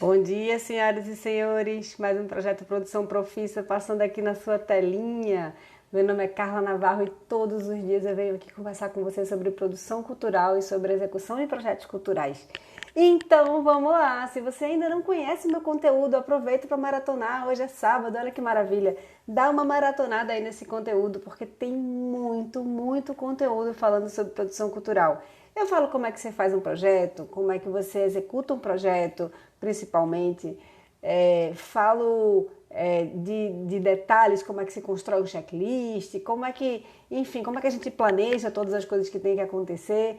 Bom dia, senhoras e senhores. Mais um projeto Produção Profissa passando aqui na sua telinha. Meu nome é Carla Navarro e todos os dias eu venho aqui conversar com você sobre produção cultural e sobre execução de projetos culturais. Então vamos lá, se você ainda não conhece meu conteúdo, aproveita para maratonar. Hoje é sábado, olha que maravilha. Dá uma maratonada aí nesse conteúdo porque tem muito conteúdo falando sobre produção cultural. Eu falo como é que você faz um projeto, como é que você executa um projeto, principalmente. Falo de detalhes, como é que se constrói um checklist, como é que, enfim, como é que a gente planeja todas as coisas que tem que acontecer.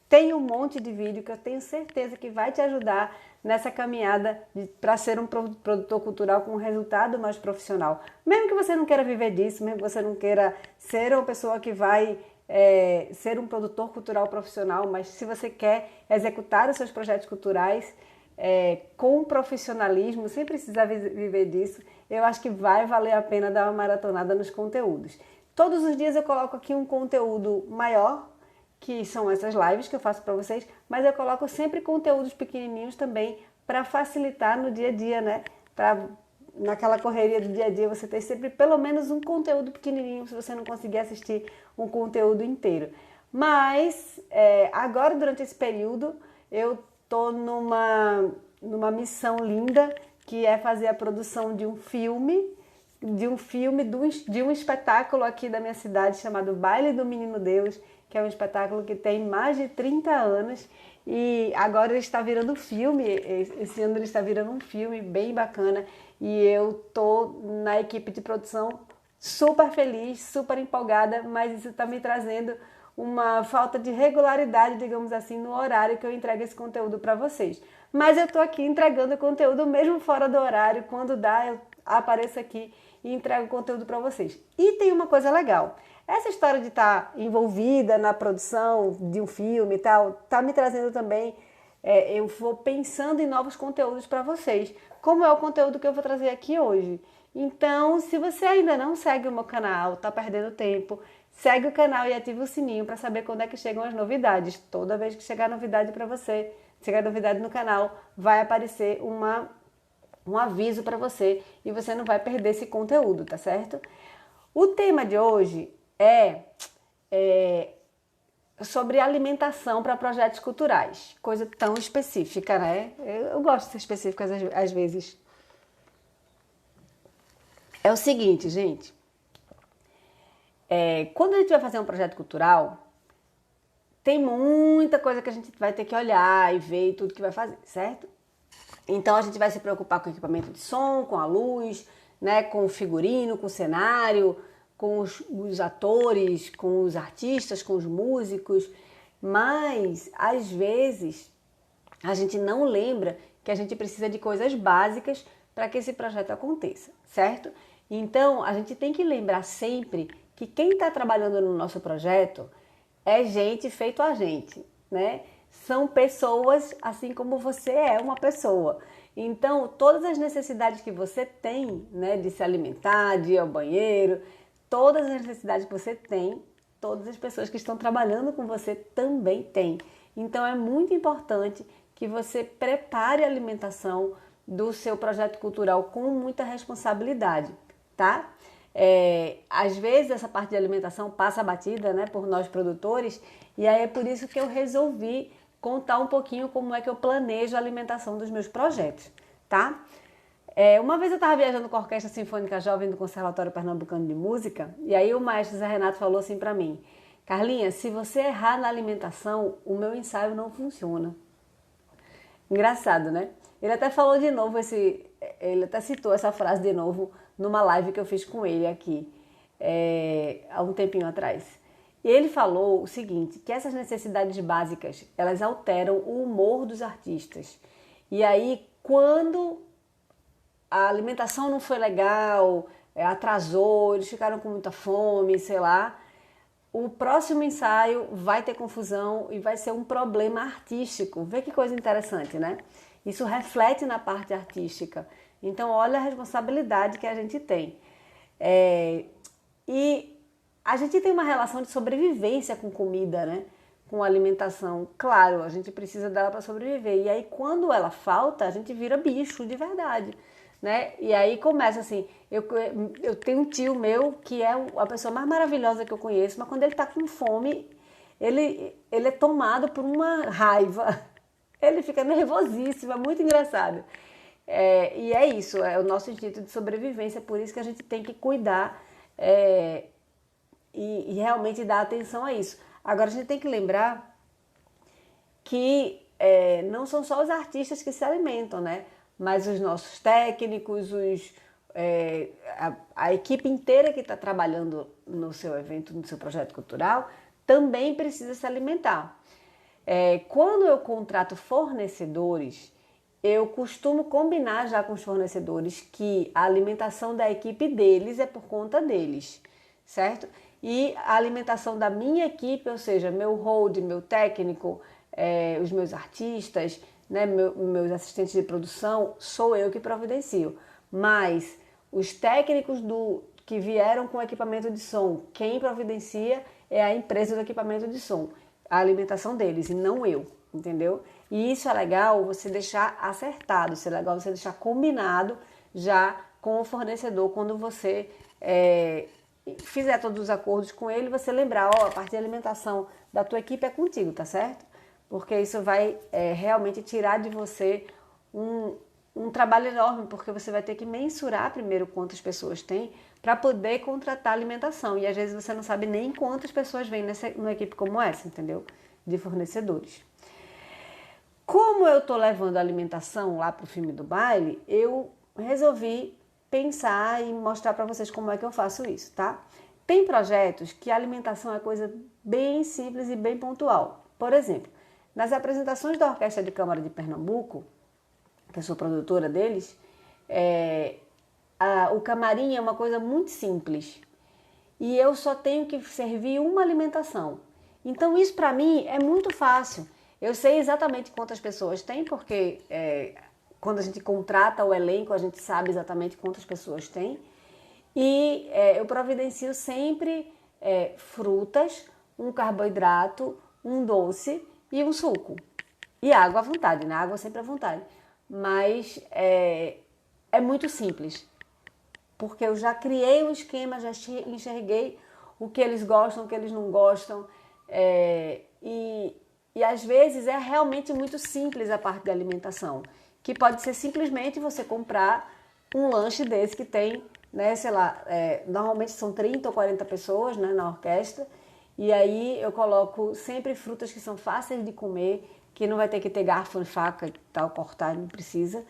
Tem um monte de vídeo que eu tenho certeza que vai te ajudar nessa caminhada para ser um produtor cultural com um resultado mais profissional. Mesmo que você não queira viver disso, mesmo que você não queira ser uma pessoa que vai ser um produtor cultural profissional, mas se você quer executar os seus projetos culturais com profissionalismo, sem precisar viver disso, eu acho que vai valer a pena dar uma maratonada nos conteúdos. Todos os dias eu coloco aqui um conteúdo maior, que são essas lives que eu faço para vocês, mas eu coloco sempre conteúdos pequenininhos também para facilitar no dia a dia, né? Para naquela correria do dia a dia você ter sempre pelo menos um conteúdo pequenininho, se você não conseguir assistir um conteúdo inteiro. Mas agora, durante esse período, eu tô numa missão linda, que é fazer a produção de um filme, de um espetáculo aqui da minha cidade chamado Baile do Menino Deus, que é um espetáculo que tem mais de 30 anos e agora ele está virando filme. Esse ano ele está virando um filme bem bacana e eu tô na equipe de produção super feliz, super empolgada, mas isso está me trazendo uma falta de regularidade, digamos assim, no horário que eu entrego esse conteúdo para vocês. Mas eu tô aqui entregando conteúdo mesmo fora do horário, quando dá eu apareço aqui e entrego conteúdo para vocês. E tem uma coisa legal. Essa história de estar envolvida na produção de um filme e tal, tá me trazendo também, eu vou pensando em novos conteúdos para vocês, como é o conteúdo que eu vou trazer aqui hoje. Então, se você ainda não segue o meu canal, tá perdendo tempo, segue o canal e ativa o sininho para saber quando é que chegam as novidades. Toda vez que chegar novidade para você, chegar novidade no canal, vai aparecer um aviso para você e você não vai perder esse conteúdo, tá certo? O tema de hoje é sobre alimentação para projetos culturais, coisa tão específica, né? Eu gosto de ser específica às vezes. É o seguinte, gente, quando a gente vai fazer um projeto cultural, tem muita coisa que a gente vai ter que olhar e ver tudo que vai fazer, certo? Então a gente vai se preocupar com o equipamento de som, com a luz, né, com o figurino, com o cenário, com os atores, com os artistas, com os músicos, mas às vezes a gente não lembra que a gente precisa de coisas básicas para que esse projeto aconteça, certo? Então a gente tem que lembrar sempre que quem está trabalhando no nosso projeto é gente feito a gente, né? São pessoas assim como você é uma pessoa. Então, todas as necessidades que você tem, né, de se alimentar, de ir ao banheiro, todas as necessidades que você tem, todas as pessoas que estão trabalhando com você também têm. Então, é muito importante que você prepare a alimentação do seu projeto cultural com muita responsabilidade, tá? Às vezes essa parte de alimentação passa batida, né, por nós produtores, e aí é por isso que eu resolvi contar um pouquinho como é que eu planejo a alimentação dos meus projetos, tá? Uma vez eu estava viajando com a Orquestra Sinfônica Jovem do Conservatório Pernambucano de Música, e aí o maestro Zé Renato falou assim para mim: Carlinha, se você errar na alimentação, o meu ensaio não funciona. Engraçado, né? Ele até falou de novo ele até citou essa frase de novo numa live que eu fiz com ele aqui, há um tempinho atrás. E ele falou o seguinte, que essas necessidades básicas, elas alteram o humor dos artistas. E aí, quando a alimentação não foi legal, atrasou, eles ficaram com muita fome, sei lá, o próximo ensaio vai ter confusão e vai ser um problema artístico. Vê que coisa interessante, né? Isso reflete na parte artística. Então, olha a responsabilidade que a gente tem. E a gente tem uma relação de sobrevivência com comida, né? com alimentação. Claro, a gente precisa dela para sobreviver. E aí, quando ela falta, a gente vira bicho de verdade, né? E aí começa assim, eu tenho um tio meu que é a pessoa mais maravilhosa que eu conheço, mas quando ele tá com fome, ele é tomado por uma raiva. Ele fica nervosíssimo, é muito engraçado. E é isso, é o nosso instinto de sobrevivência, por isso que a gente tem que cuidar e realmente dar atenção a isso. Agora, a gente tem que lembrar que não são só os artistas que se alimentam, né? Mas os nossos técnicos, a equipe inteira que está trabalhando no seu evento, no seu projeto cultural, também precisa se alimentar. Quando eu contrato fornecedores, eu costumo combinar já com os fornecedores que a alimentação da equipe deles é por conta deles, certo? E a alimentação da minha equipe, ou seja, meu hold, meu técnico, os meus artistas, né, meus assistentes de produção, sou eu que providencio. Mas os técnicos que vieram com equipamento de som, quem providencia é a empresa do equipamento de som, a alimentação deles e não eu, entendeu? E isso é legal você deixar acertado, isso é legal você deixar combinado já com o fornecedor quando você fizer todos os acordos com ele, você lembrar, a parte de alimentação da tua equipe é contigo, tá certo? Porque isso vai realmente tirar de você um trabalho enorme, porque você vai ter que mensurar primeiro quantas pessoas tem para poder contratar alimentação. E às vezes você não sabe nem quantas pessoas vêm numa equipe como essa, entendeu? De fornecedores. Como eu estou levando a alimentação lá para o filme do baile, eu resolvi pensar e mostrar para vocês como é que eu faço isso, tá? Tem projetos que a alimentação é coisa bem simples e bem pontual. Por exemplo, nas apresentações da Orquestra de Câmara de Pernambuco, que eu sou produtora deles, o camarim é uma coisa muito simples e eu só tenho que servir uma alimentação. Então isso para mim é muito fácil. Eu sei exatamente quantas pessoas tem, porque quando a gente contrata o elenco, a gente sabe exatamente quantas pessoas tem. E eu providencio sempre frutas, um carboidrato, um doce e um suco. E água à vontade, né? Água sempre à vontade. Mas é muito simples, porque eu já criei um esquema, já enxerguei o que eles gostam, o que eles não gostam. E às vezes é realmente muito simples a parte da alimentação, que pode ser simplesmente você comprar um lanche desse que tem, né, sei lá, normalmente são 30 ou 40 pessoas, né, na orquestra, e aí eu coloco sempre frutas que são fáceis de comer, que não vai ter que ter garfo e faca e tal, cortar, não precisa,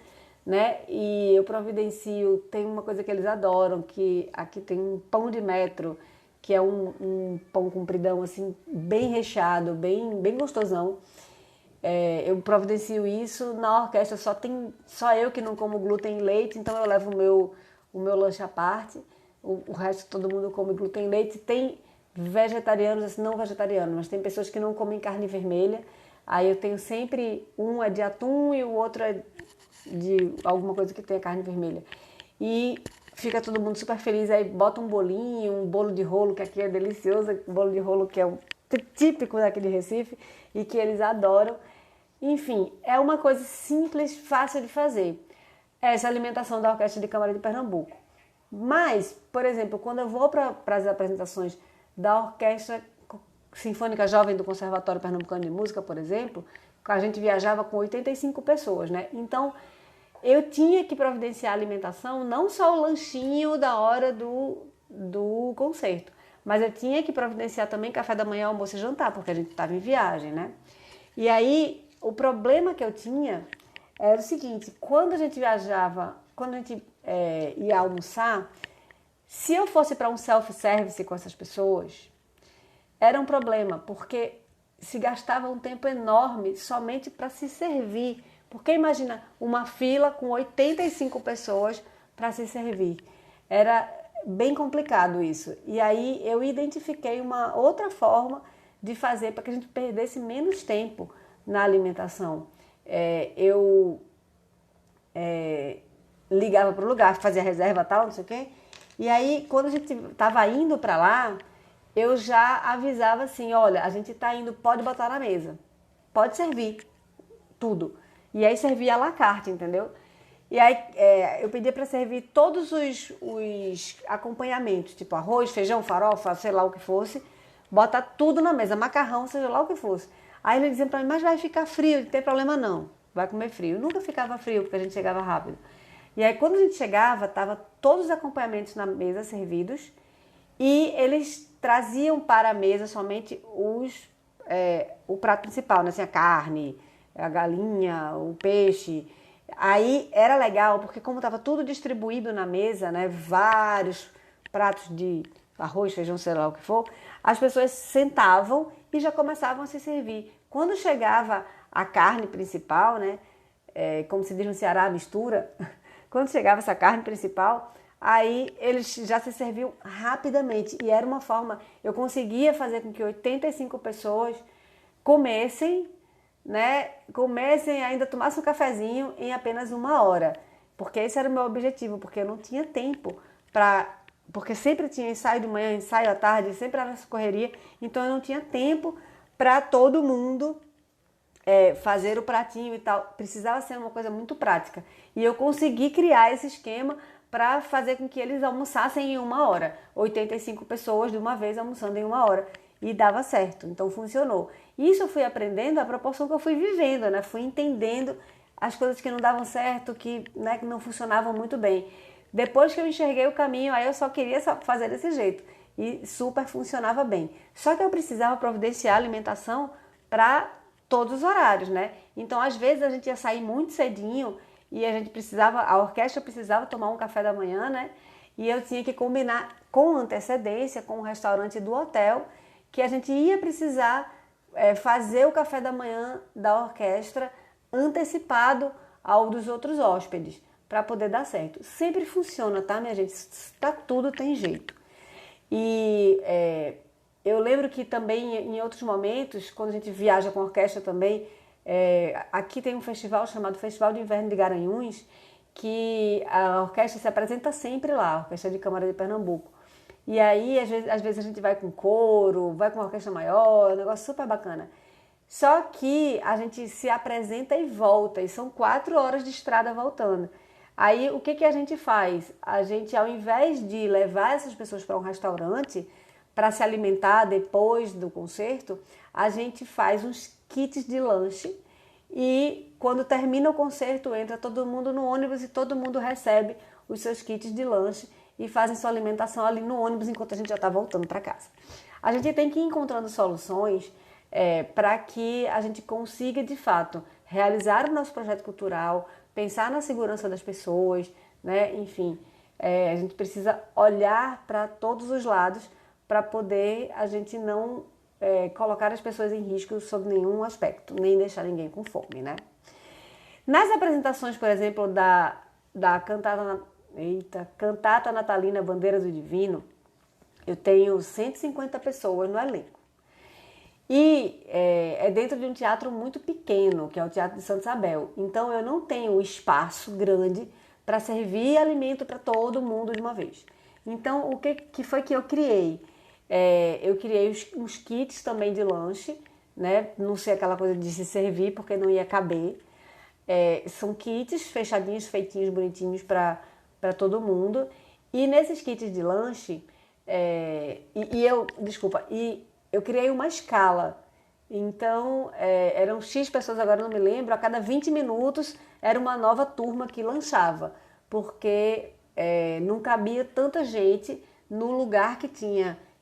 né, e eu providencio, tem uma coisa que eles adoram, que aqui tem um pão de metro, que é um pão compridão, assim, bem recheado, bem gostosão. Eu providencio isso. Na orquestra só eu que não como glúten e leite, então eu levo o meu lanche à parte. O resto todo mundo come glúten e leite. Tem vegetarianos, assim, não vegetarianos, mas tem pessoas que não comem carne vermelha. Aí eu tenho sempre um é de atum e o outro é de alguma coisa que tenha carne vermelha. E fica todo mundo super feliz, aí bota um bolinho, um bolo de rolo, que aqui é delicioso, bolo de rolo que é típico daqui de Recife e que eles adoram. Enfim, é uma coisa simples, fácil de fazer. Essa alimentação da Orquestra de Câmara de Pernambuco. Mas, por exemplo, quando eu vou para as apresentações da Orquestra Sinfônica Jovem do Conservatório Pernambucano de Música, por exemplo, a gente viajava com 85 pessoas, né? Então, eu tinha que providenciar a alimentação, não só o lanchinho da hora do concerto, mas eu tinha que providenciar também café da manhã, almoço e jantar, porque a gente estava em viagem, né? E aí, o problema que eu tinha era o seguinte, quando a gente viajava, quando a gente ia almoçar, se eu fosse para um self-service com essas pessoas, era um problema, porque se gastava um tempo enorme somente para se servir. Porque imagina uma fila com 85 pessoas para se servir. Era bem complicado isso. E aí eu identifiquei uma outra forma de fazer para que a gente perdesse menos tempo na alimentação. Eu ligava para o lugar, fazia reserva e tal, não sei o quê. E aí, quando a gente estava indo para lá, eu já avisava assim, olha, a gente tá indo, pode botar na mesa, pode servir tudo. E aí servia à la carte, entendeu? E aí eu pedia para servir todos os acompanhamentos, tipo arroz, feijão, farofa, sei lá o que fosse, botar tudo na mesa, macarrão, seja lá o que fosse. Aí ele dizia para mim, mas vai ficar frio, não tem problema não, vai comer frio. Nunca ficava frio, porque a gente chegava rápido. E aí quando a gente chegava, tava todos os acompanhamentos na mesa servidos e eles traziam para a mesa somente o prato principal, né? Assim, a carne, a galinha, o peixe. Aí era legal, porque como estava tudo distribuído na mesa, né? Vários pratos de arroz, feijão, sei lá o que for, as pessoas sentavam e já começavam a se servir. Quando chegava a carne principal, né? Como se diz no Ceará, a mistura, quando chegava essa carne principal, aí eles já se serviam rapidamente. E era uma forma, eu conseguia fazer com que 85 pessoas comessem, né? Comecem ainda tomassem um cafezinho em apenas 1 hora. Porque esse era o meu objetivo, porque eu não tinha tempo para... Porque sempre tinha ensaio de manhã, ensaio à tarde, sempre era essa correria. Então eu não tinha tempo para todo mundo fazer o pratinho e tal. Precisava ser uma coisa muito prática. E eu consegui criar esse esquema para fazer com que eles almoçassem em 1 hora. 85 pessoas de uma vez almoçando em 1 hora. E dava certo, então funcionou. Isso eu fui aprendendo à proporção que eu fui vivendo, né? Fui entendendo as coisas que não davam certo, que não funcionavam muito bem. Depois que eu enxerguei o caminho, aí eu só queria fazer desse jeito. E super funcionava bem. Só que eu precisava providenciar alimentação para todos os horários, né? Então, às vezes, a gente ia sair muito cedinho e a orquestra precisava tomar um café da manhã, né? E eu tinha que combinar com antecedência com o restaurante do hotel que a gente ia precisar fazer o café da manhã da orquestra antecipado ao dos outros hóspedes, para poder dar certo. Sempre funciona, tá, minha gente? Pra tudo tem jeito. E eu lembro que também em outros momentos, quando a gente viaja com a orquestra também, aqui tem um festival chamado Festival de Inverno de Garanhuns, que a orquestra se apresenta sempre lá, a Orquestra de Câmara de Pernambuco. E aí, às vezes a gente vai com coro, vai com uma orquestra maior, é um negócio super bacana. Só que a gente se apresenta e volta, e são 4 horas de estrada voltando. Aí, o que a gente faz? A gente, ao invés de levar essas pessoas para um restaurante para se alimentar depois do concerto, a gente faz uns kits de lanche e quando termina o concerto, entra todo mundo no ônibus e todo mundo recebe os seus kits de lanche e fazem sua alimentação ali no ônibus enquanto a gente já está voltando para casa. A gente tem que ir encontrando soluções para que a gente consiga, de fato, realizar o nosso projeto cultural, pensar na segurança das pessoas, né? Enfim, a gente precisa olhar para todos os lados para poder a gente não colocar as pessoas em risco sob nenhum aspecto, nem deixar ninguém com fome, né? Nas apresentações, por exemplo, da Cantata Natalina Bandeira do Divino, eu tenho 150 pessoas no elenco. E é dentro de um teatro muito pequeno, que é o Teatro de Santa Isabel. Então eu não tenho espaço grande para servir alimento para todo mundo de uma vez. Então o que foi que eu criei? Eu criei uns kits também de lanche, né? Não sei aquela coisa de se servir porque não ia caber. São kits fechadinhos, feitinhos, bonitinhos para todo mundo. E nesses kits de lanche, eu criei uma escala. Então, eram X pessoas, agora não me lembro, a cada 20 minutos era uma nova turma que lanchava, porque não cabia tanta gente no lugar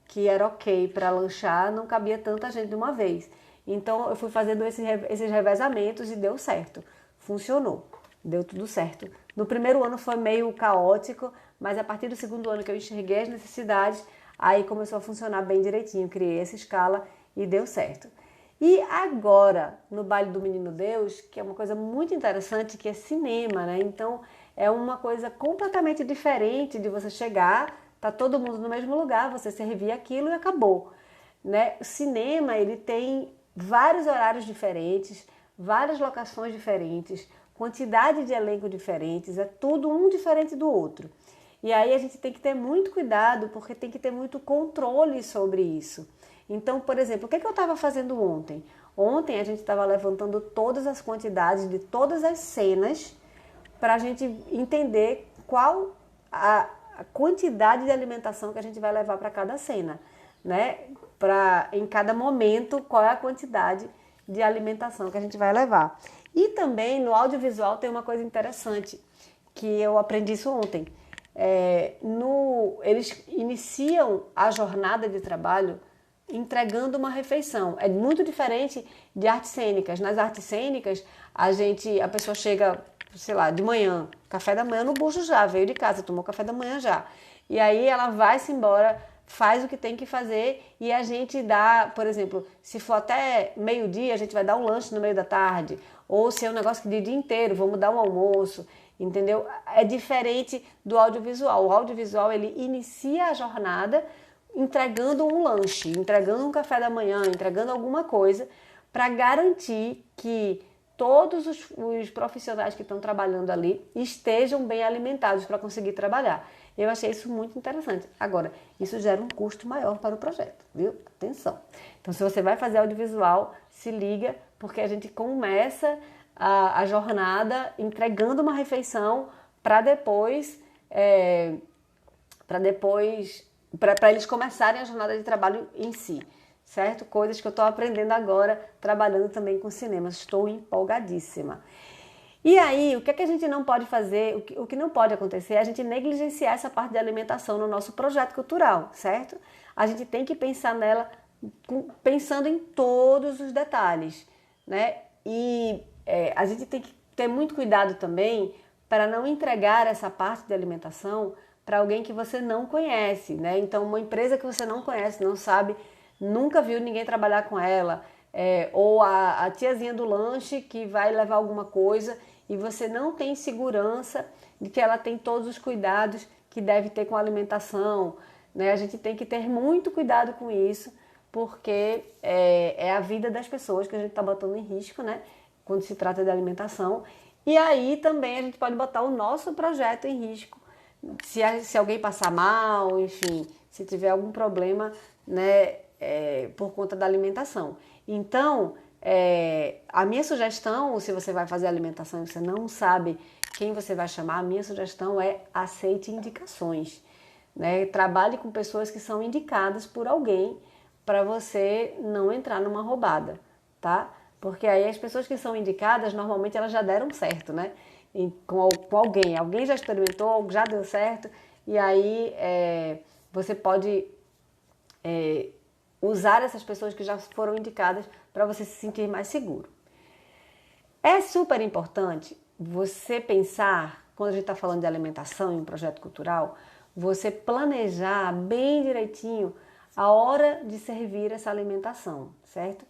que era ok para lanchar, não cabia tanta gente de uma vez. Então, eu fui fazendo esses revezamentos e deu certo, funcionou, deu tudo certo. No primeiro ano foi meio caótico, mas a partir do segundo ano que eu enxerguei as necessidades, aí começou a funcionar bem direitinho, criei essa escala e deu certo. E agora, no Baile do Menino Deus, que é uma coisa muito interessante, que é cinema, né? Então, é uma coisa completamente diferente de você chegar, tá todo mundo no mesmo lugar, você servir aquilo e acabou, né? O cinema, ele tem vários horários diferentes, várias locações diferentes, quantidade de elenco diferentes, é tudo um diferente do outro. E aí a gente tem que ter muito cuidado, porque tem que ter muito controle sobre isso. Então, por exemplo, o que eu estava fazendo ontem? Ontem a gente estava levantando todas as quantidades de todas as cenas para a gente entender qual a quantidade de alimentação que a gente vai levar para cada cena, né? Em cada momento, qual é a quantidade de alimentação que a gente vai levar. E também no audiovisual tem uma coisa interessante, que eu aprendi isso ontem. Eles iniciam a jornada de trabalho entregando uma refeição. É muito diferente de artes cênicas. Nas artes cênicas, a pessoa chega, sei lá, de manhã, café da manhã no bucho já, veio de casa, tomou café da manhã já. E aí ela vai-se embora, faz o que tem que fazer e a gente dá, por exemplo, se for até meio-dia, a gente vai dar um lanche no meio da tarde. Ou se é um negócio de dia inteiro, vamos dar um almoço. Entendeu? É diferente do audiovisual. O audiovisual, ele inicia a jornada entregando um lanche, entregando um café da manhã, entregando alguma coisa para garantir que todos os profissionais que estão trabalhando ali estejam bem alimentados para conseguir trabalhar. Eu achei isso muito interessante. Agora, isso gera um custo maior para o projeto, viu? Atenção. Então, se você vai fazer audiovisual, se liga, porque a gente começa a jornada entregando uma refeição para depois eles começarem a jornada de trabalho em si, certo? Coisas que eu estou aprendendo agora, trabalhando também com cinema. Estou empolgadíssima. E aí, o que é que a gente não pode fazer, o que não pode acontecer é a gente negligenciar essa parte de alimentação no nosso projeto cultural, certo? A gente tem que pensar nela pensando em todos os detalhes, né? E a gente tem que ter muito cuidado também para não entregar essa parte de alimentação para alguém que você não conhece, né? Então, uma empresa que você não conhece, não sabe, nunca viu ninguém trabalhar com ela, ou a tiazinha do lanche que vai levar alguma coisa e você não tem segurança de que ela tem todos os cuidados que deve ter com a alimentação, né? A gente tem que ter muito cuidado com isso, porque é a vida das pessoas que a gente está botando em risco, né? Quando se trata de alimentação. E aí também a gente pode botar o nosso projeto em risco, se alguém passar mal, enfim, se tiver algum problema, né, por conta da alimentação. Então, a minha sugestão, se você vai fazer alimentação e você não sabe quem você vai chamar, a minha sugestão é aceite indicações, né? Trabalhe com pessoas que são indicadas por alguém para você não entrar numa roubada, tá? Porque aí as pessoas que são indicadas, normalmente elas já deram certo, né? Com alguém já experimentou, já deu certo, e aí você pode usar essas pessoas que já foram indicadas para você se sentir mais seguro. É super importante você pensar, quando a gente está falando de alimentação em um projeto cultural, você planejar bem direitinho a hora de servir essa alimentação, certo?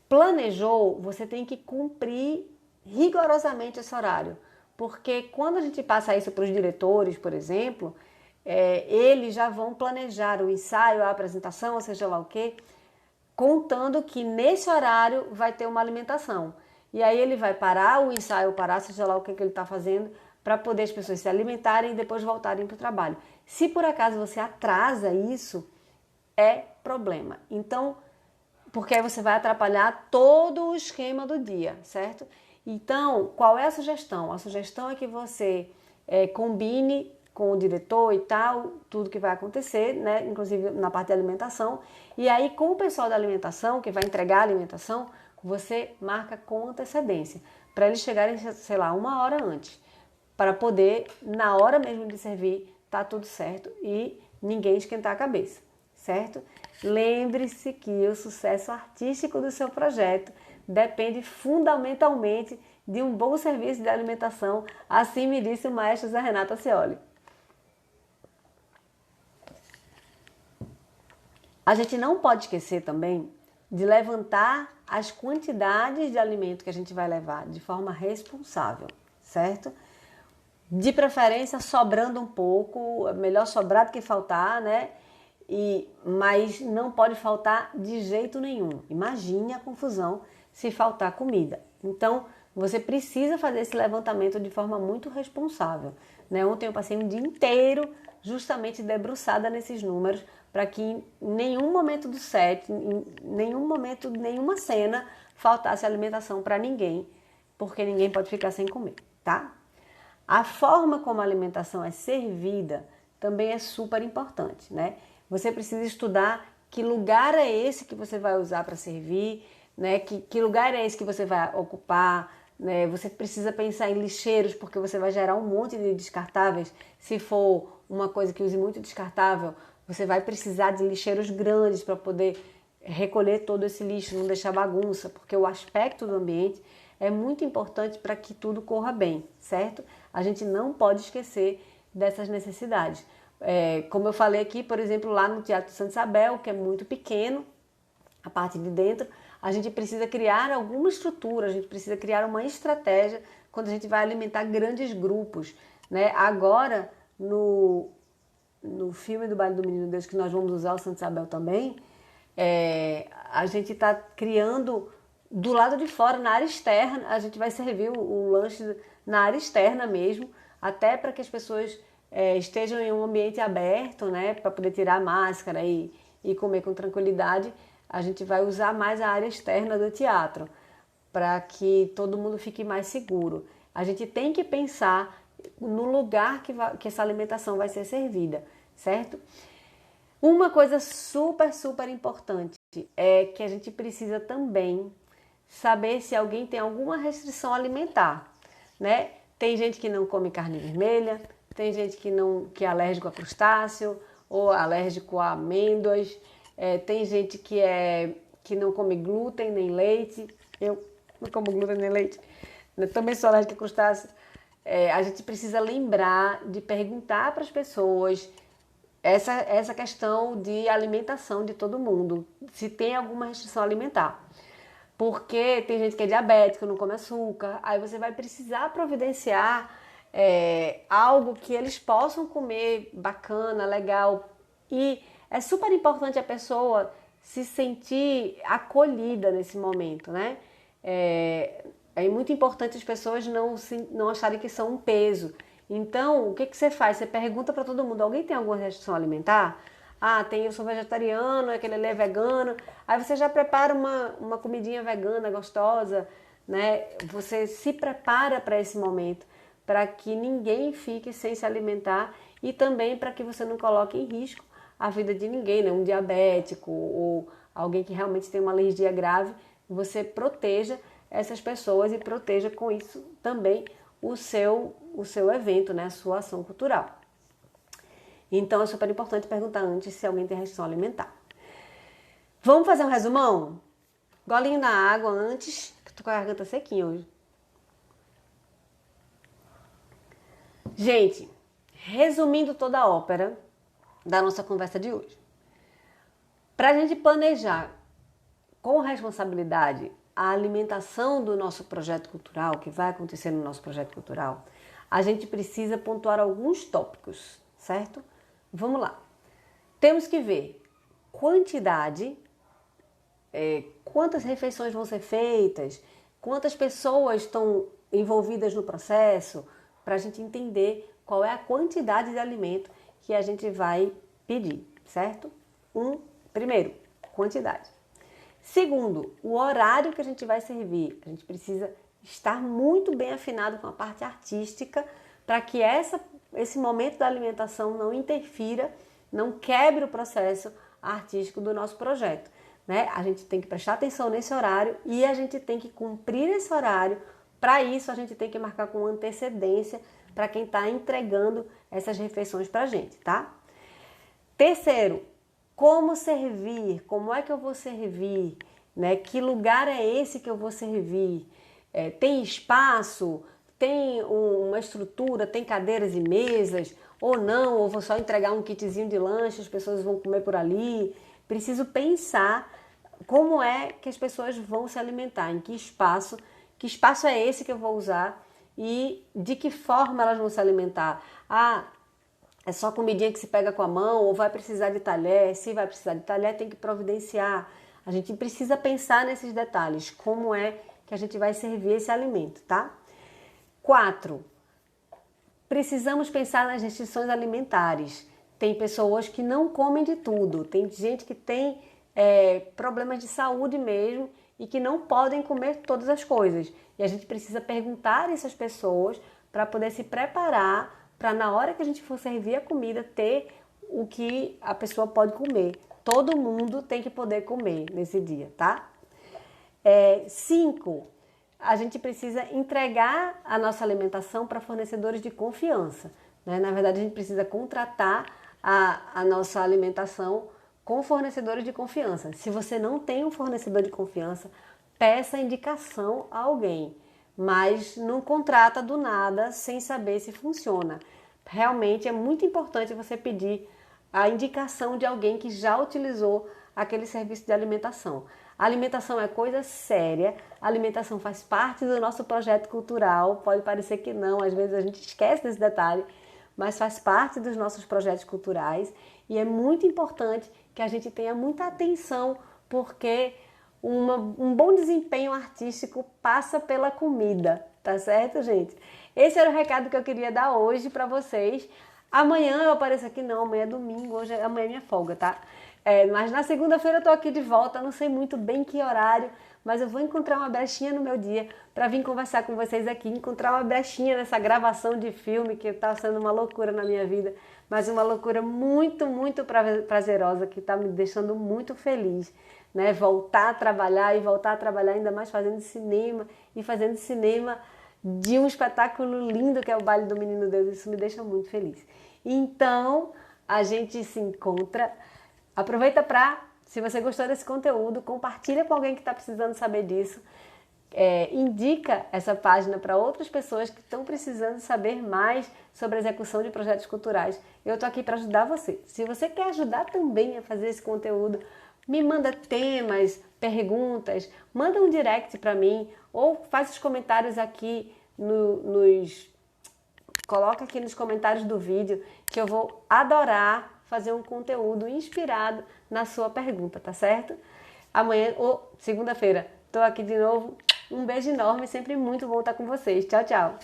Planejou, você tem que cumprir rigorosamente esse horário, porque quando a gente passa isso para os diretores, por exemplo, eles já vão planejar o ensaio, a apresentação, ou seja lá o quê, contando que nesse horário vai ter uma alimentação. E aí ele vai parar o ensaio, parar, seja lá o que ele está fazendo, para poder as pessoas se alimentarem e depois voltarem para o trabalho. Se por acaso você atrasa isso, é problema. Então, porque aí você vai atrapalhar todo o esquema do dia, certo? Então, qual é a sugestão? A sugestão é que você combine com o diretor e tal, tudo que vai acontecer, né? Inclusive na parte de alimentação. E aí, com o pessoal da alimentação, que vai entregar a alimentação, você marca com antecedência, para eles chegarem, sei lá, 1 hora antes, para poder, na hora mesmo de servir, tá tudo certo e ninguém esquentar a cabeça, certo? Lembre-se que o sucesso artístico do seu projeto depende fundamentalmente de um bom serviço de alimentação, assim me disse o maestro Zé Renato Acioli. A gente não pode esquecer também de levantar as quantidades de alimento que a gente vai levar de forma responsável, certo? De preferência sobrando um pouco, melhor sobrar do que faltar, né? Mas não pode faltar de jeito nenhum. Imagine a confusão se faltar comida. Então, você precisa fazer esse levantamento de forma muito responsável, né? Ontem eu passei um dia inteiro justamente debruçada nesses números para que em nenhum momento do set, em nenhum momento, nenhuma cena faltasse alimentação para ninguém, porque ninguém pode ficar sem comer, tá? A forma como a alimentação é servida também é super importante, né? Você precisa estudar que lugar é esse que você vai usar para servir, né? Que lugar é esse que você vai ocupar, né? Você precisa pensar em lixeiros, porque você vai gerar um monte de descartáveis. Se for uma coisa que use muito descartável, você vai precisar de lixeiros grandes para poder recolher todo esse lixo, não deixar bagunça, porque o aspecto do ambiente é muito importante para que tudo corra bem, certo? A gente não pode esquecer dessas necessidades. Como eu falei aqui, por exemplo, lá no Teatro Santa Isabel, que é muito pequeno, a parte de dentro, a gente precisa criar alguma estrutura, a gente precisa criar uma estratégia quando a gente vai alimentar grandes grupos, né? Agora, no filme do Baile do Menino Deus, que nós vamos usar o Santa Isabel também, a gente está criando do lado de fora, na área externa, a gente vai servir o lanche na área externa mesmo, até para que as pessoas estejam em um ambiente aberto, né, para poder tirar a máscara e comer com tranquilidade. A gente vai usar mais a área externa do teatro, para que todo mundo fique mais seguro. A gente tem que pensar no lugar que essa alimentação vai ser servida, certo? Uma coisa super, super importante é que a gente precisa também saber se alguém tem alguma restrição alimentar, né? Tem gente que não come carne vermelha, tem gente que é alérgico a crustáceo ou alérgico a amêndoas, tem gente que não come glúten nem leite. Eu não como glúten nem leite, eu também sou alérgica a crustáceos. A gente precisa lembrar de perguntar para as pessoas essa questão de alimentação de todo mundo, se tem alguma restrição alimentar. Porque tem gente que é diabética, não come açúcar, aí você vai precisar providenciar algo que eles possam comer bacana, legal. E é super importante a pessoa se sentir acolhida nesse momento, né? É muito importante as pessoas não acharem que são um peso. Então, o que você faz? Você pergunta para todo mundo, alguém tem alguma restrição alimentar? Ah, eu sou vegetariano, aquele ali é vegano. Aí você já prepara uma comidinha vegana gostosa, né? Você se prepara para esse momento, para que ninguém fique sem se alimentar e também para que você não coloque em risco a vida de ninguém, né? Um diabético ou alguém que realmente tem uma alergia grave, você proteja essas pessoas e proteja com isso também o seu evento, né? A sua ação cultural. Então é super importante perguntar antes se alguém tem restrição alimentar. Vamos fazer um resumão? Golinho na água antes, que eu tô com a garganta sequinha hoje. Gente, resumindo toda a ópera da nossa conversa de hoje. Para a gente planejar com responsabilidade a alimentação do nosso projeto cultural, que vai acontecer no nosso projeto cultural, a gente precisa pontuar alguns tópicos, certo? Vamos lá. Temos que ver quantidade, quantas refeições vão ser feitas, quantas pessoas estão envolvidas no processo, para a gente entender qual é a quantidade de alimento que a gente vai pedir, certo? Primeiro, quantidade. Segundo, o horário que a gente vai servir. A gente precisa estar muito bem afinado com a parte artística para que esse momento da alimentação não interfira, não quebre o processo artístico do nosso projeto, né? A gente tem que prestar atenção nesse horário e a gente tem que cumprir esse horário. Para isso, a gente tem que marcar com antecedência para quem está entregando essas refeições para a gente, tá? Terceiro, como servir? Como é que eu vou servir? Né? Que lugar é esse que eu vou servir? Tem espaço? Tem uma estrutura? Tem cadeiras e mesas? Ou não? Ou vou só entregar um kitzinho de lanche, as pessoas vão comer por ali? Preciso pensar como é que as pessoas vão se alimentar, em que espaço é esse que eu vou usar e de que forma elas vão se alimentar. É só comidinha que se pega com a mão ou vai precisar de talher? Se vai precisar de talher, tem que providenciar. A gente precisa pensar nesses detalhes, como é que a gente vai servir esse alimento, tá? 4. Precisamos pensar nas restrições alimentares. Tem pessoas que não comem de tudo, tem gente que tem problemas de saúde mesmo e que não podem comer todas as coisas. E a gente precisa perguntar a essas pessoas para poder se preparar para na hora que a gente for servir a comida ter o que a pessoa pode comer. Todo mundo tem que poder comer nesse dia, tá? 5. A gente precisa entregar a nossa alimentação para fornecedores de confiança, né? Na verdade, a gente precisa contratar a nossa alimentação com fornecedores de confiança. Se você não tem um fornecedor de confiança, peça indicação a alguém, mas não contrata do nada sem saber se funciona. Realmente é muito importante você pedir a indicação de alguém que já utilizou aquele serviço de alimentação. A alimentação é coisa séria, a alimentação faz parte do nosso projeto cultural, pode parecer que não, às vezes a gente esquece desse detalhe, mas faz parte dos nossos projetos culturais e é muito importante que a gente tenha muita atenção, porque um bom desempenho artístico passa pela comida, tá certo, gente? Esse era o recado que eu queria dar hoje para vocês. Amanhã eu apareço aqui, não, amanhã é domingo, amanhã é minha folga, tá? Mas na segunda-feira eu tô aqui de volta, não sei muito bem que horário, mas eu vou encontrar uma brechinha no meu dia para vir conversar com vocês aqui, encontrar uma brechinha nessa gravação de filme que tá sendo uma loucura na minha vida, mas uma loucura muito, muito prazerosa, que tá me deixando muito feliz, né? Voltar a trabalhar e voltar a trabalhar ainda mais fazendo cinema e fazendo cinema de um espetáculo lindo que é o Baile do Menino Deus, isso me deixa muito feliz. Então, a gente se encontra. Aproveita se você gostou desse conteúdo, compartilha com alguém que está precisando saber disso. Indica essa página para outras pessoas que estão precisando saber mais sobre a execução de projetos culturais. Eu estou aqui para ajudar você. Se você quer ajudar também a fazer esse conteúdo, me manda temas, perguntas, manda um direct para mim ou faz os comentários aqui coloca aqui nos comentários do vídeo, que eu vou adorar fazer um conteúdo inspirado na sua pergunta, tá certo? Amanhã ou segunda-feira tô aqui de novo. Um beijo enorme, sempre muito bom estar com vocês. Tchau, tchau!